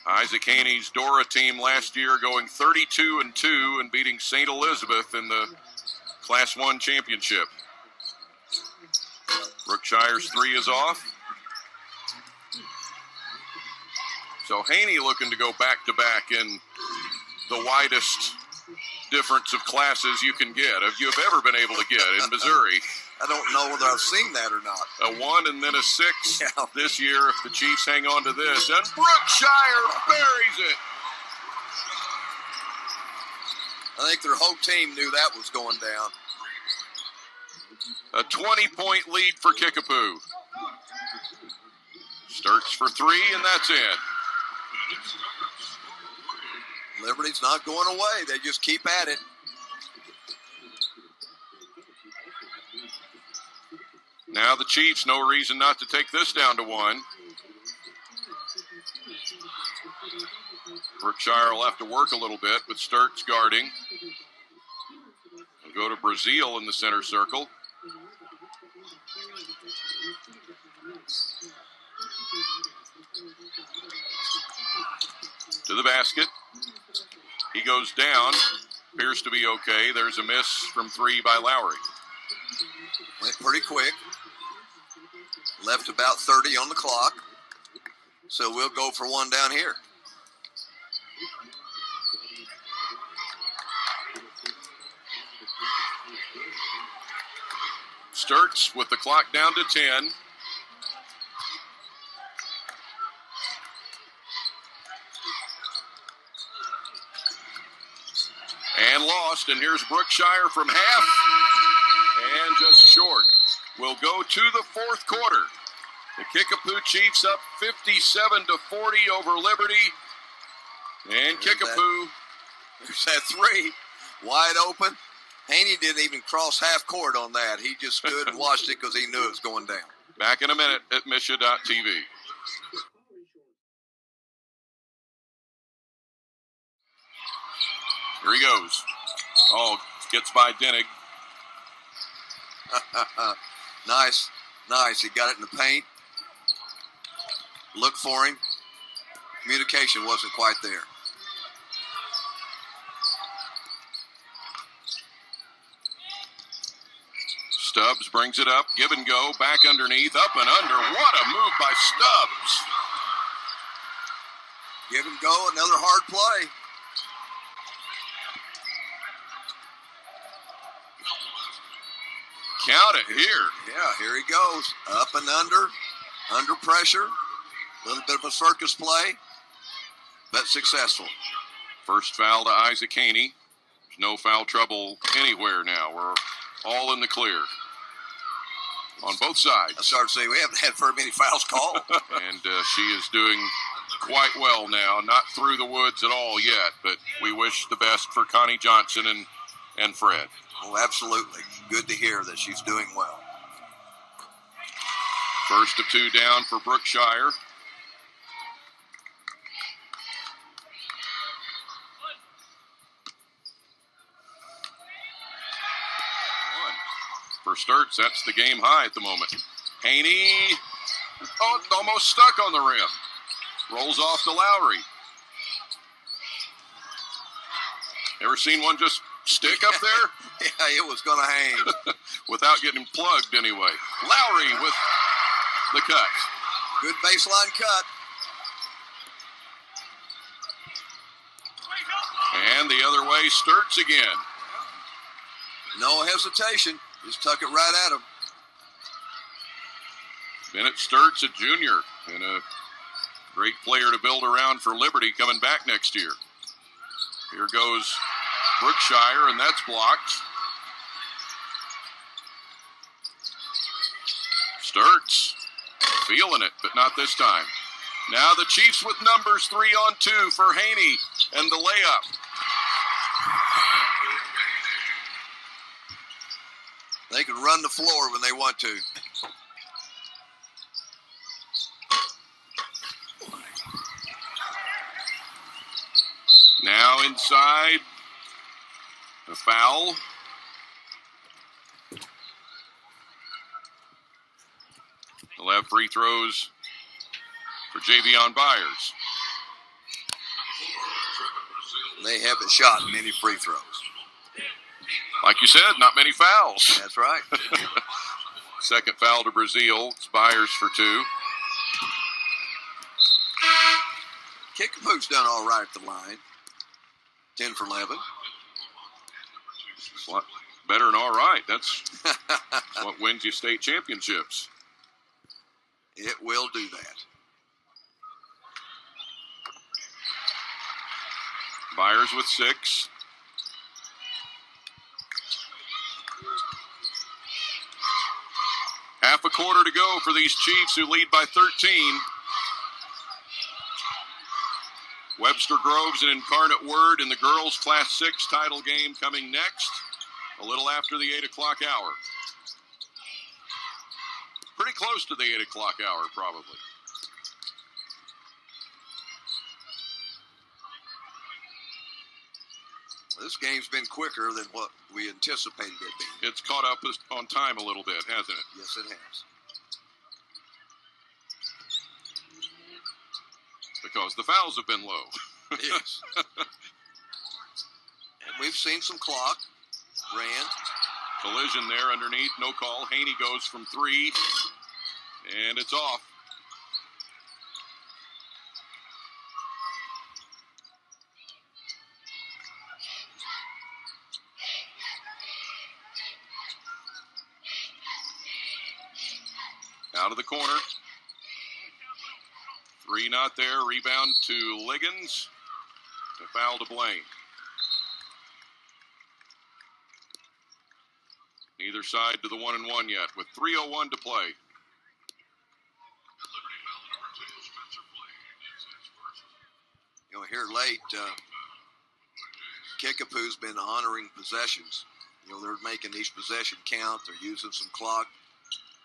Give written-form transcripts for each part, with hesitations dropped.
Isaac Haney's Dora team last year going 32-2 and beating St. Elizabeth in the Class 1 championship. Brookshire's three is off. So Haney looking to go back-to-back in the widest difference of classes you can get, if you have ever been able to get in Missouri. I don't know whether I've seen that or not. A 1 and then a 6 this year if the Chiefs hang on to this. And Brookshire buries it. I think their whole team knew that was going down. A 20-point lead for Kickapoo. Sturts for three, and that's in. Liberty's not going away. They just keep at it. Now the Chiefs, no reason not to take this down to 1. Brookshire will have to work a little bit with Sturts guarding. We'll go to Brazil in the center circle. To the basket. He goes down. Appears to be okay. There's a miss from three by Lowry. Went pretty quick. Left about 30 on the clock. So we'll go for one down here. Sturts with the clock down to 10. And lost, and here's Brookshire from half, and just short. We'll go to the fourth quarter. The Kickapoo Chiefs up 57-40 over Liberty. And Kickapoo. There's that three, wide open. Haney didn't even cross half court on that. He just stood and watched it because he knew it was going down. Back in a minute at Misha.tv. Here he goes. Oh, gets by Dennig. Nice. He got it in the paint. Look for him. Communication wasn't quite there. Stubbs brings it up. Give and go. Back underneath. Up and under. What a move by Stubbs. Give and go. Another hard play. Count it here. Yeah, here he goes. Up and under pressure. A little bit of a circus play, but successful. First foul to Isaac Haney. There's no foul trouble anywhere now. We're all in the clear on both sides. I started to say we haven't had very many fouls called. And she is doing quite well now. Not through the woods at all yet, but we wish the best for Connie Johnson and Fred. Oh, absolutely. Good to hear that she's doing well. First of two down for Brookshire. For Sturts, that's the game high at the moment. Haney, almost stuck on the rim. Rolls off to Lowry. Ever seen one just stick up there? Yeah, it was going to hang. Without getting plugged anyway. Lowry with the cut. Good baseline cut. And the other way, Sturts again. No hesitation. Just tuck it right at him. Bennett Sturts, a junior, and a great player to build around for Liberty coming back next year. Here goes Brookshire, and that's blocked. Sturts feeling it, but not this time. Now the Chiefs with numbers, 3-on-2 for Haney, and the layup. They can run the floor when they want to. Now inside. A foul. He'll have free throws for Javion Byers. They haven't shot many free throws. Like you said, not many fouls. That's right. Second foul to Brazil. It's Byers for 2. Kickapoo's done all right at the line. 10 for 11. It's a lot better than all right. That's what wins you state championships. It will do that. Byers with 6. Half a quarter to go for these Chiefs who lead by 13. Webster Groves and Incarnate Word in the girls' Class 6 title game coming next, a little after the 8 o'clock hour. Pretty close to the 8 o'clock hour, probably. This game's been quicker than what we anticipated it being. It's caught up on time a little bit, hasn't it? Yes, it has. Because the fouls have been low. Yes. And we've seen some clock. Ran. Collision there underneath, no call. Haney goes from 3, and it's off. Out of the corner. 3 not there. Rebound to Liggins. A foul to Blaine. Neither side to the 1-and-1 yet, with 3:01 to play. You know, here late, Kickapoo's been honoring possessions. You know, they're making each possession count. They're using some clock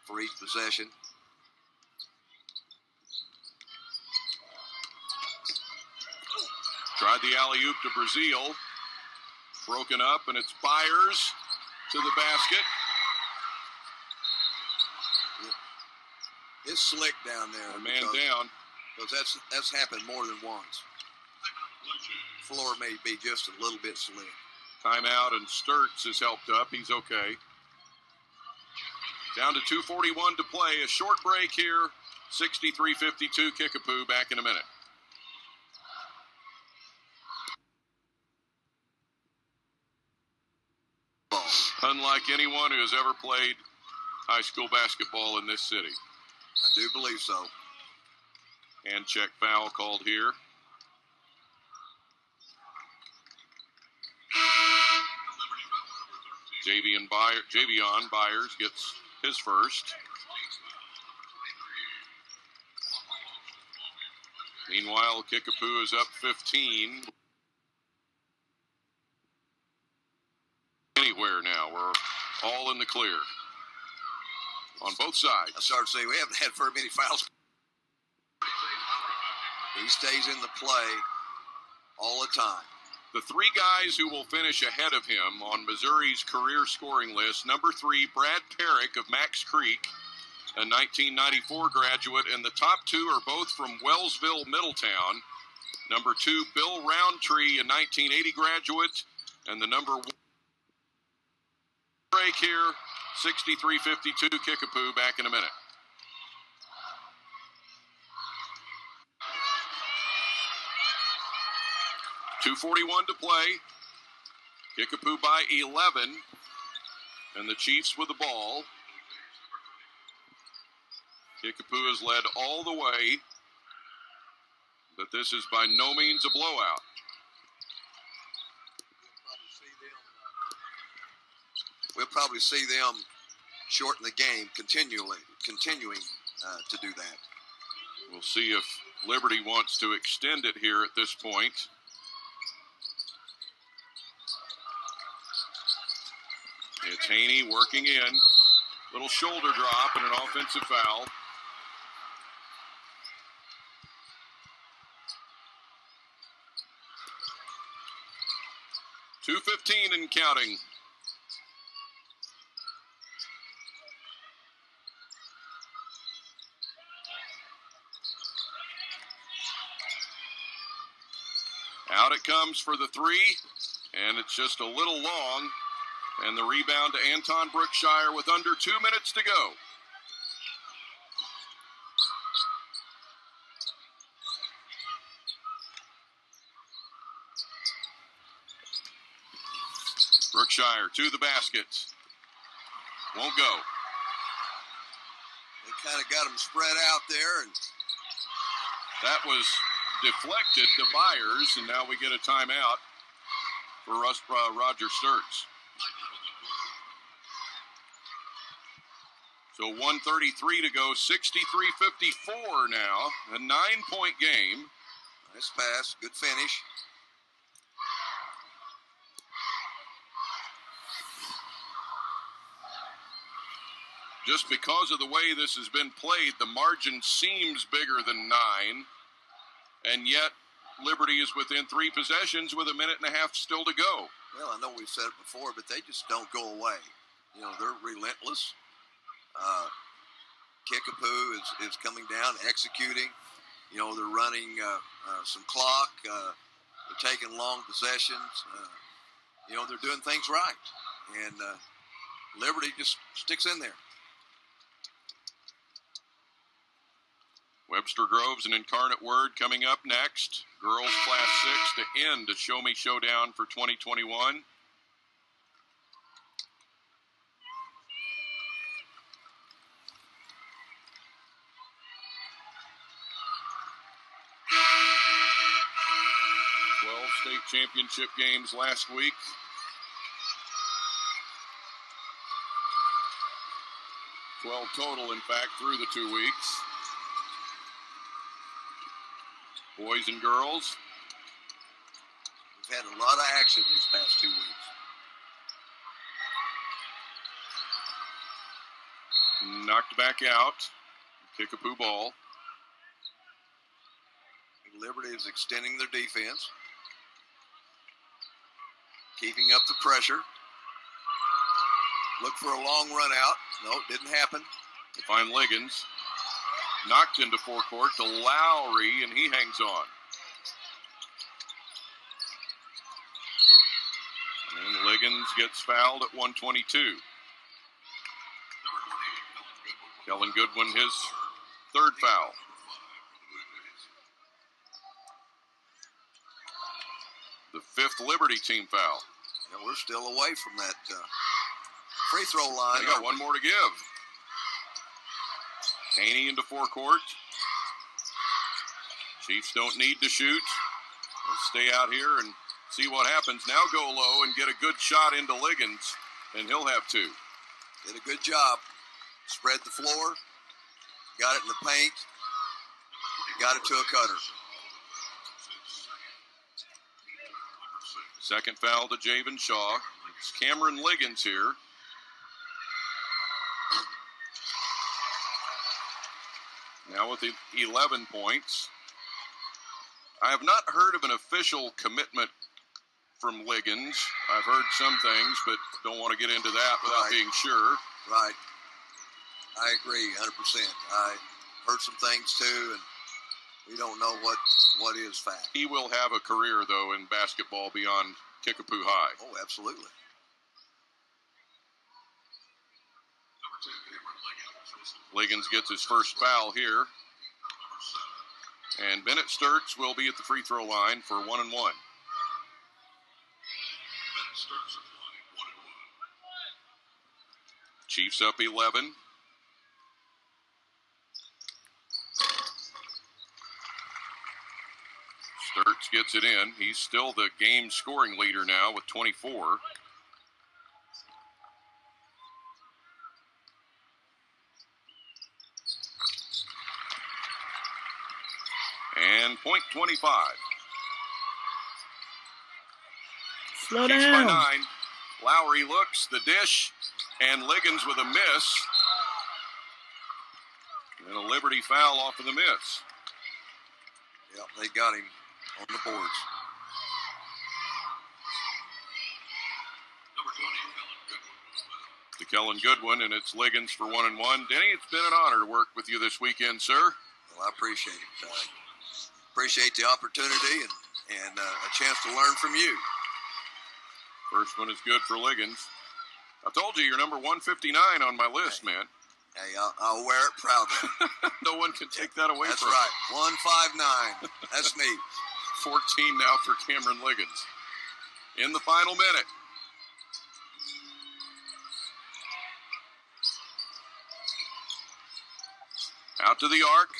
for each possession. Tried the alley-oop to Brazil. Broken up, and it's Byers to the basket. It's slick down there. A man down. Because that's happened more than once. Floor may be just a little bit slick. Timeout, and Sturts is helped up. He's okay. Down to 2:41 to play. A short break here. 63-52 Kickapoo. Back in a minute. Unlike anyone who has ever played high school basketball in this city. I do believe so. Hand check foul called here. Javion Byers gets his first. Meanwhile, Kickapoo is up 15. Anywhere now. We're all in the clear on both sides. I started saying we haven't had very many fouls. He stays in the play all the time. The 3 guys who will finish ahead of him on Missouri's career scoring list: number 3, Brad Perrick of Max Creek, a 1994 graduate, and the top 2 are both from Wellsville, Middletown. Number 2, Bill Roundtree, a 1980 graduate, and the number 1 break here. 63-52 Kickapoo. Back in a minute. .241 to play. Kickapoo by 11. And the Chiefs with the ball. Kickapoo has led all the way. But this is by no means a blowout. We'll probably see them shorten the game continuing to do that. We'll see if Liberty wants to extend it here at this point. It's Haney working in. Little shoulder drop and an offensive foul. .215 and counting. comes for the three, and it's just a little long. And the rebound to Anton Brookshire with under 2 minutes to go. Brookshire to the basket. Won't go. They kind of got him spread out there. And that was deflected to Byers, and now we get a timeout for Roger Sturts. So 1:33 to go, 63-54 now, a 9-point game. Nice pass, good finish. Just because of the way this has been played, the margin seems bigger than 9, and yet Liberty is within 3 possessions with a minute and a half still to go. Well, I know we've said it before, but they just don't go away. You know, they're relentless. Kickapoo is coming down, executing. You know, they're running some clock. They're taking long possessions. You know, they're doing things right. And Liberty just sticks in there. Webster Groves and Incarnate Word coming up next. Girls Class 6 to end a Show Me Showdown for 2021. State championship games last week. $12 total, in fact, through the 2 weeks. Boys and girls. We've had a lot of action these past 2 weeks. Knocked back out. Kickapoo ball. Liberty is extending their defense. Keeping up the pressure. Look for a long run out. No, it didn't happen. They find Liggins. Knocked into forecourt to Lowry, and he hangs on. And Liggins gets fouled at 1:22. Kellen Goodwin, his third foul. The 5th Liberty team foul. And we're still away from that free throw line. They got one more to give. Haney into forecourt. Chiefs don't need to shoot. Let's stay out here and see what happens. Now go low and get a good shot into Liggins, and he'll have 2. Did a good job. Spread the floor. Got it in the paint. Got it to a cutter. Second foul to Javen Shaw. It's Cameron Liggins here. Now with 11 points. I have not heard of an official commitment from Liggins. I've heard some things, but don't want to get into that without being sure. Right. I agree 100%. I heard some things too, and we don't know what is fact. He will have a career, though, in basketball beyond Kickapoo High. Oh, absolutely. Liggins gets his first foul here. And Bennett Sturts will be at the free throw line for 1 and 1. Chiefs up 11. Sturts gets it in. He's still the game scoring leader now with 24. And point 25. Slow Chiefs down. by 9. Lowry looks, the dish, and Liggins with a miss. And a Liberty foul off of the miss. Yep, they got him on the boards. To Kellen Goodwin, and it's Liggins for 1 and 1. Denny, it's been an honor to work with you this weekend, sir. Well, I appreciate it. Appreciate the opportunity, and a chance to learn from you. First one is good for Liggins. I told you you're number 159 on my list, man. Hey, I'll wear it proudly. No one can take that away That's from right. 159. That's me. 14 now for Cameron Liggins. In the final minute. Out to the arc.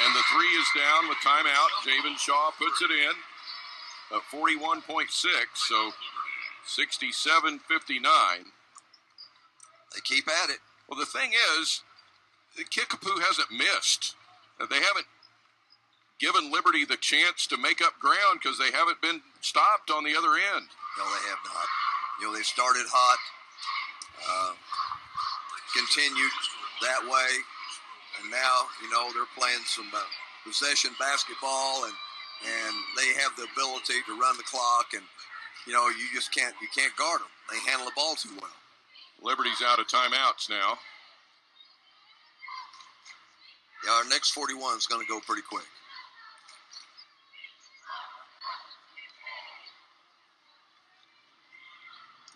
And the three is down with timeout. Javen Shaw puts it in. 41.6, so 67-59. They keep at it. Well, the thing is, Kickapoo hasn't missed. They haven't given Liberty the chance to make up ground because they haven't been stopped on the other end. No, they have not. They started hot, continued that way, and now, they're playing some possession basketball, and they have the ability to run the clock, and, you can't guard them. They handle the ball too well. Liberty's out of timeouts now. Yeah, our next 41 is going to go pretty quick.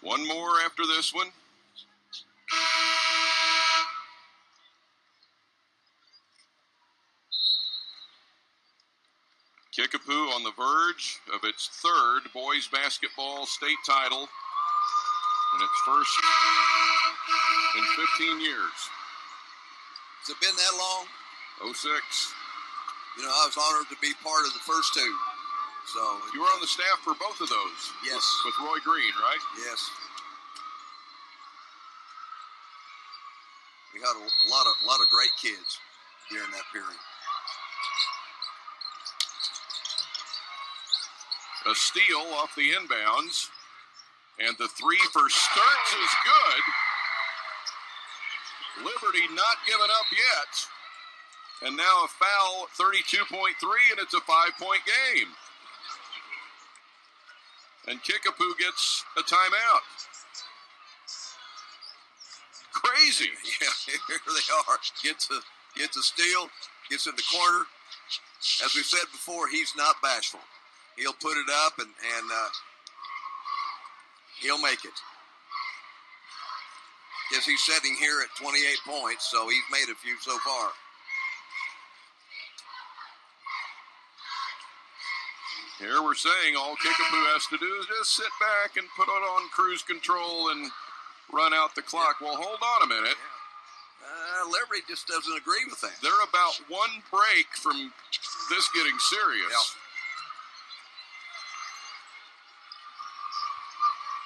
One more after this one. Kickapoo on the verge of its third boys basketball state title and its first in 15 years. Has it been that long? 06. I was honored to be part of the first two. So you were on the staff for both of those. Yes. With Roy Green, right? Yes. We had a lot of great kids during that period. A steal off the inbounds. And the three for Sturts is good. Liberty not giving up yet. And now a foul, 32.3, and it's a 5-point game. And Kickapoo gets a timeout. Crazy. Yeah, here they are. Gets a steal, gets in the corner. As we said before, he's not bashful. He'll put it up and he'll make it. Guess he's sitting here at 28 points, so he's made a few so far. Here we're saying all Kickapoo has to do is just sit back and put it on cruise control and run out the clock. Well, hold on a minute. Liberty just doesn't agree with that. They're about one break from this getting serious. Yeah.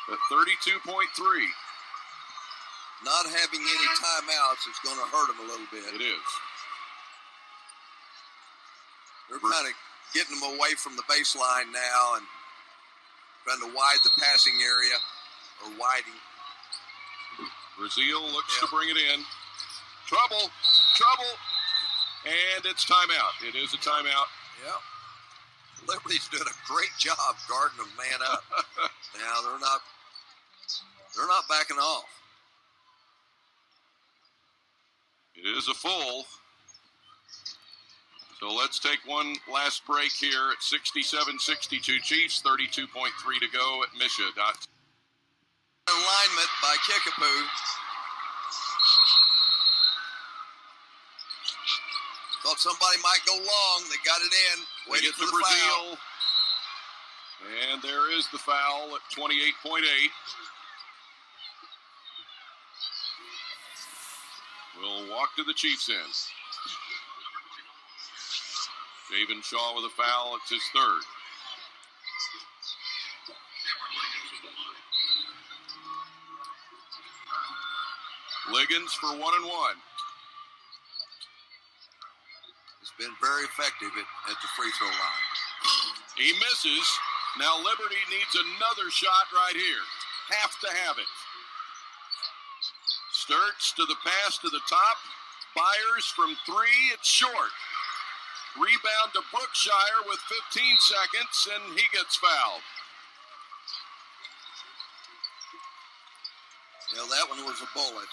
At 32.3. Not having any timeouts is going to hurt them a little bit. It is. They're kind of getting them away from the baseline now and trying to widen the passing area, or widening. Brazil looks to bring it in. Trouble, and it's timeout. It is a timeout. Yeah. Liberty's doing a great job guarding them man up. Now they're not backing off. It is a full. So let's take one last break here at 67-62 Chiefs, 32.3 to go at Misha. Alignment by Kickapoo. Thought somebody might go long. They got it in. Waiting for the foul. And there is the foul at 28.8. We'll walk to the Chiefs end. Javen Shaw with a foul. It's his third. Liggins for 1-1. He's been very effective at the free throw line. He misses. Now Liberty needs another shot right here. Have to have it. Sturts to the pass to the top. Byers from three. It's short. Rebound to Brookshire with 15 seconds, and he gets fouled. That one was a bullet.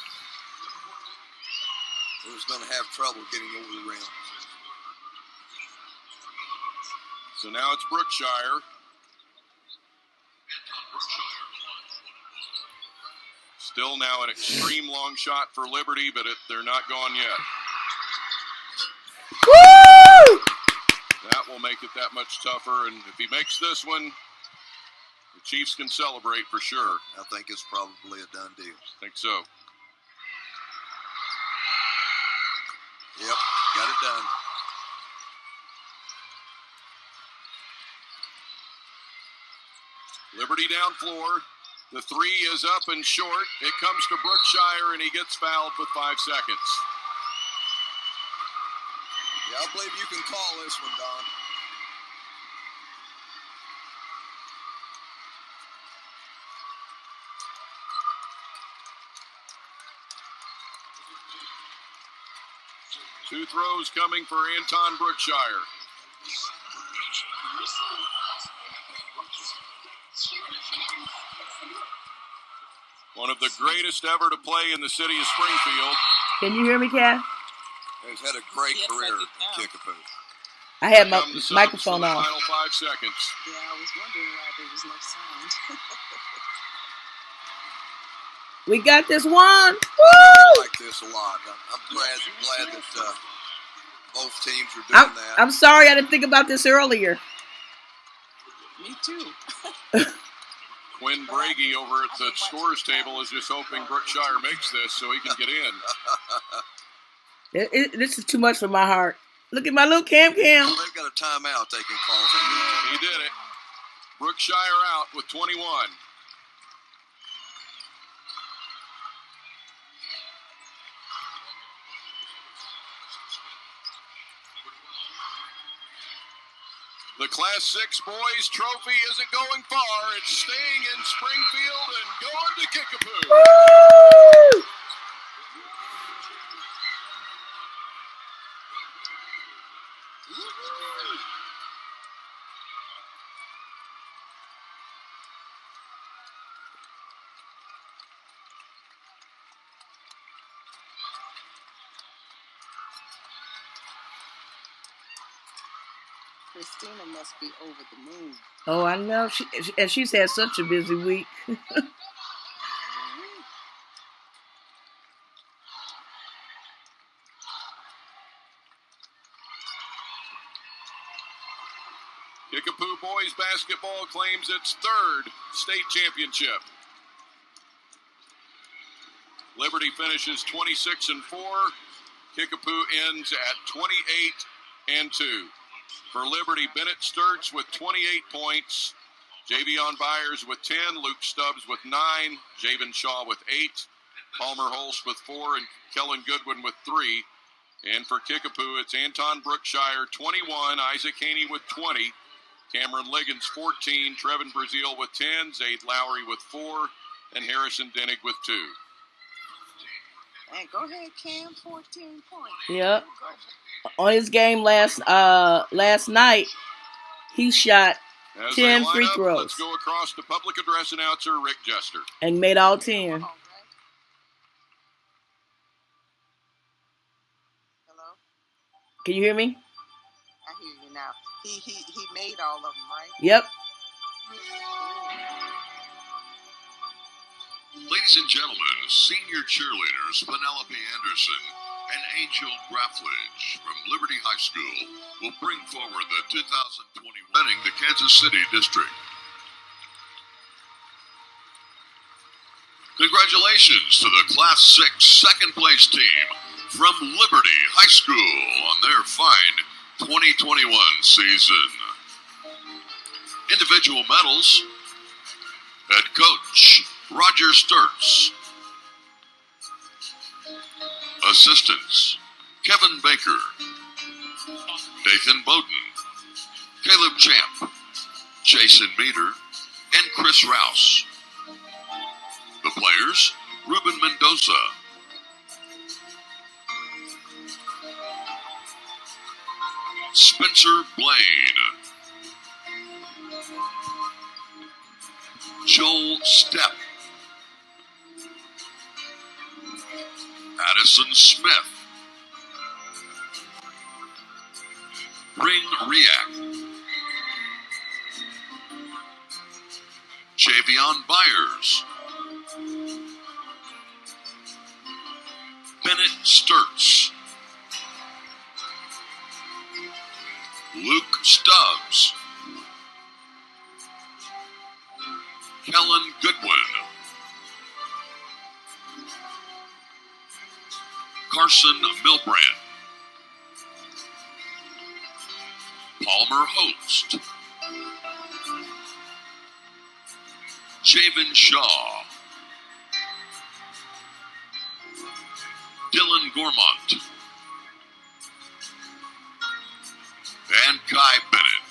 He was going to have trouble getting over the rim. So now it's Brookshire. Still now an extreme long shot for Liberty, but they're not gone yet. Woo! That will make it that much tougher, and if he makes this one, the Chiefs can celebrate for sure. I think it's probably a done deal. I think so. Yep, got it done. Liberty down floor. The three is up and short. It comes to Brookshire, and he gets fouled with 5 seconds. Yeah, I believe you can call this one, Don. Two throws coming for Anton Brookshire. One of the greatest ever to play in the city of Springfield. Can you hear me, Kat? He's had a great career at Kickapoo. I had my Comes microphone the on. final 5 seconds. Yeah, I was wondering why there was no sound. We got this one. I Woo! really like this a lot. I'm glad that both teams are doing that. I'm sorry I didn't think about this earlier. Me too. Quinn Brady over at the scores table is just hoping Brookshire makes this so he can get in. This is too much for my heart. Look at my little Cam. Well, they've got a timeout they can call from each He did it. Brookshire out with 21. The Class 6 boys trophy isn't going far. It's staying in Springfield and going to Kickapoo. Woo! Christina must be over the moon. Oh, I know. She's had such a busy week. Kickapoo boys basketball claims its third state championship. Liberty finishes 26-4. Kickapoo ends at 28-2. For Liberty, Bennett Sturts with 28 points. Javion Byers with 10. Luke Stubbs with 9. Javen Shaw with 8. Palmer Holst with 4. And Kellen Goodwin with 3. And for Kickapoo, it's Anton Brookshire 21. Isaac Haney with 20. Cameron Liggins 14. Trevin Brazil with 10. Zaid Lowry with 4. And Harrison Dennig with 2. Hey, go ahead, Cam. 14 points. Yep. On his game last night, he shot As 10 they line free up, throws. let's go across to public address announcer Rick Jester. And made all 10. All right. Hello? Can you hear me? I hear you now. He made all of them, right? Yep. Ladies and gentlemen, senior cheerleaders Penelope Anderson and Angel Graffledge from Liberty High School will bring forward the 2020 winning the Kansas City District. Congratulations to the Class 6 second place team from Liberty High School on their fine 2021 season. Individual medals, head coach Roger Sturts. Assistants, Kevin Baker, Dathan Bowden, Caleb Champ, Jason Meter, and Chris Rouse. The players, Ruben Mendoza, Spencer Blaine, Joel Stepp, Addison Smith, Ring Riak, Javion Byers, Bennett Sturts, Luke Stubbs, Kellen Goodwin, Carson Milbrand, Palmer Host, Javen Shaw, Dylan Gormont, and Kai Bennett.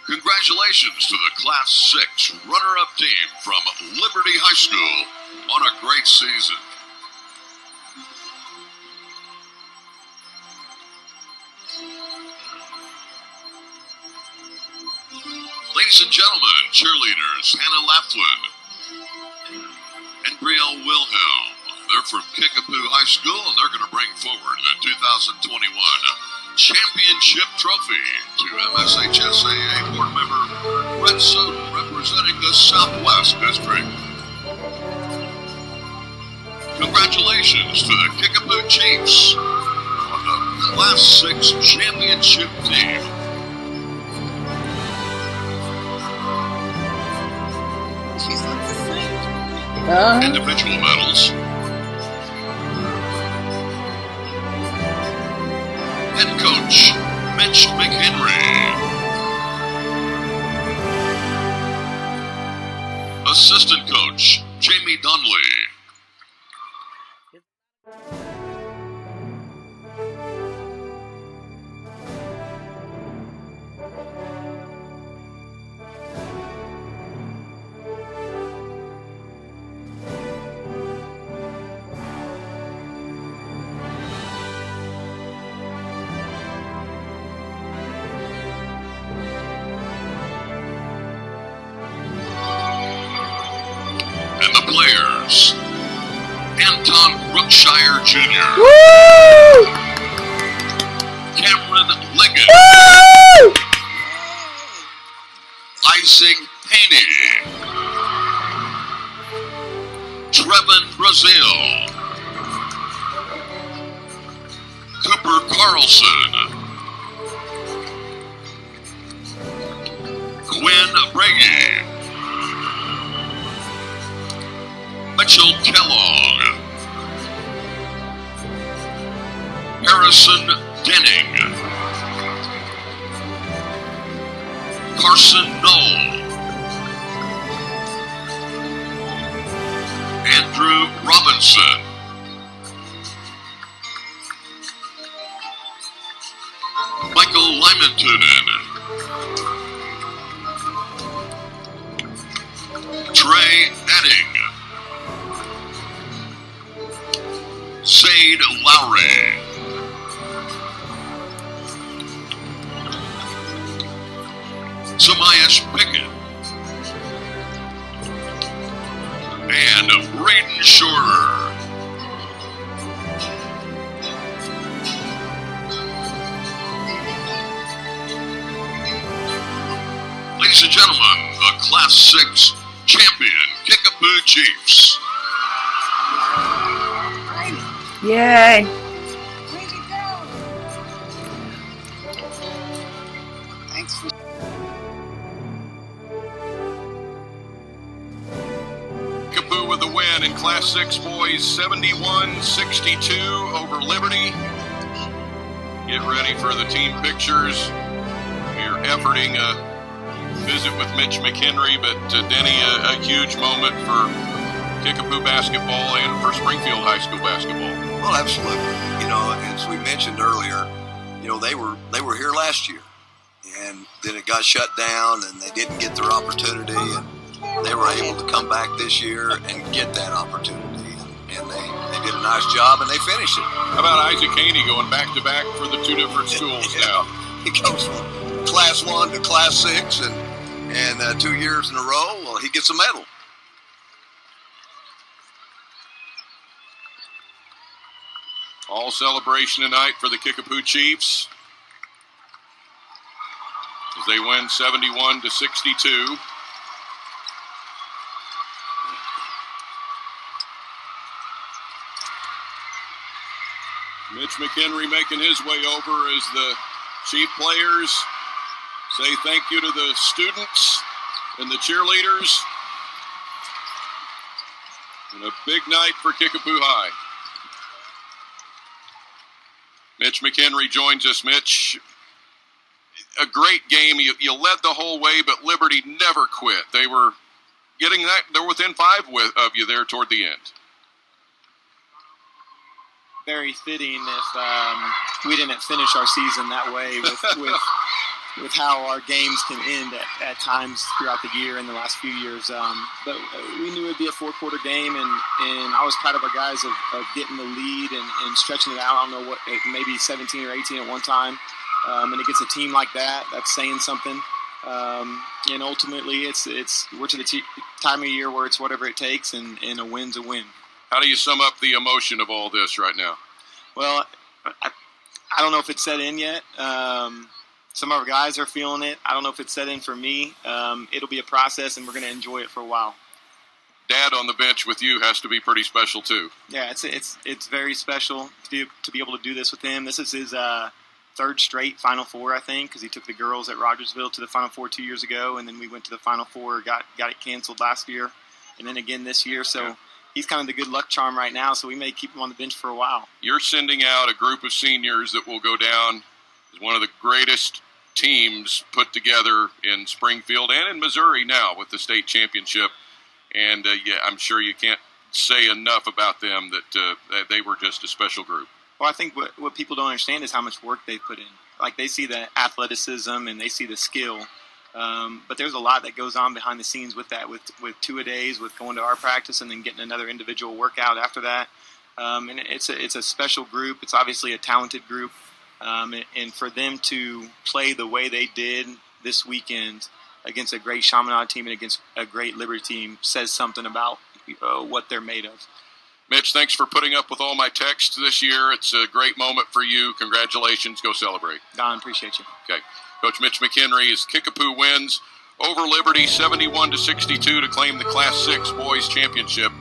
Congratulations to the Class 6 runner-up team from Liberty High School on a great season. Ladies and gentlemen, cheerleaders Hannah Laughlin and Brielle Wilhelm. They're from Kickapoo High School, and they're going to bring forward the 2021 championship trophy to MSHSAA board member Brett Soden, representing the Southwest District. Congratulations to the Kickapoo Chiefs on the Class 6 championship team. She's not the same. Individual medals. Head coach Mitch McHenry. Assistant coach Jamie Dunley. And the players, Anton Brookshire Jr., Woo! Cameron Liggett, Woo! Isaac Haney, Trevin Brazil, Cooper Carlson, Quinn Brady, Mitchell Kellogg, Harrison Denning, Carson Knoll, Andrew Robinson, Michael Lymantunen, Trey Edding, Sade Lowry, Samias Pickett, and Braden Shorter. Ladies and gentlemen, the Class 6 champion Kickapoo Chiefs. Yay. Way to go. Thanks for Kickapoo with the win in Class 6 boys 71-62 over Liberty. Get ready for the team pictures. We're efforting a visit with Mitch McHenry, but Denny, a huge moment for Kickapoo basketball and for Springfield High School basketball. Well, absolutely. You know, as we mentioned earlier, you know, they were here last year, and then it got shut down, and they didn't get their opportunity, and they were able to come back this year and get that opportunity, and they did a nice job, and they finished it. How about Isaac Haney going back-to-back for the two different schools now? He goes from Class 1 to Class 6, and 2 years in a row, well, he gets a medal. All celebration tonight for the Kickapoo Chiefs as they win 71-62. Mitch McHenry making his way over as the Chief players say thank you to the students and the cheerleaders. And a big night for Kickapoo High. Mitch McHenry joins us. Mitch, a great game. You led the whole way, but Liberty never quit. They were getting that. They're within 5 of you there toward the end. Very fitting if we didn't finish our season that way with how our games can end at times throughout the year in the last few years. But we knew it would be a 4-quarter game, and I was proud of our guys of getting the lead and stretching it out. I don't know what, maybe 17 or 18 at one time. And against a team like that, that's saying something. And ultimately, we're to the time of year where it's whatever it takes, and a win's a win. How do you sum up the emotion of all this right now? Well, I don't know if it's set in yet. Some of our guys are feeling it. I don't know if it's set in for me. It'll be a process, and we're going to enjoy it for a while. Dad on the bench with you has to be pretty special too. Yeah, it's very special to be able to do this with him. This is his third straight Final Four, I think, because he took the girls at Rogersville to the Final Four 2 years ago, and then we went to the Final Four, got it canceled last year, and then again this year. So. Yeah. He's kind of the good luck charm right now, so we may keep him on the bench for a while. You're sending out a group of seniors that will go down as one of the greatest teams put together in Springfield and in Missouri now with the state championship. And, I'm sure you can't say enough about them that they were just a special group. Well, I think what people don't understand is how much work they put in. Like, they see the athleticism and they see the skill. But there's a lot that goes on behind the scenes with that, with 2-a-days, with going to our practice and then getting another individual workout after that. And it's a special group. It's obviously a talented group. And for them to play the way they did this weekend against a great Chaminade team and against a great Liberty team says something about what they're made of. Mitch, thanks for putting up with all my texts this year. It's a great moment for you. Congratulations. Go celebrate. Don, appreciate you. Okay. Coach Mitch McHenry as Kickapoo wins over Liberty 71-62 to claim the Class 6 boys championship.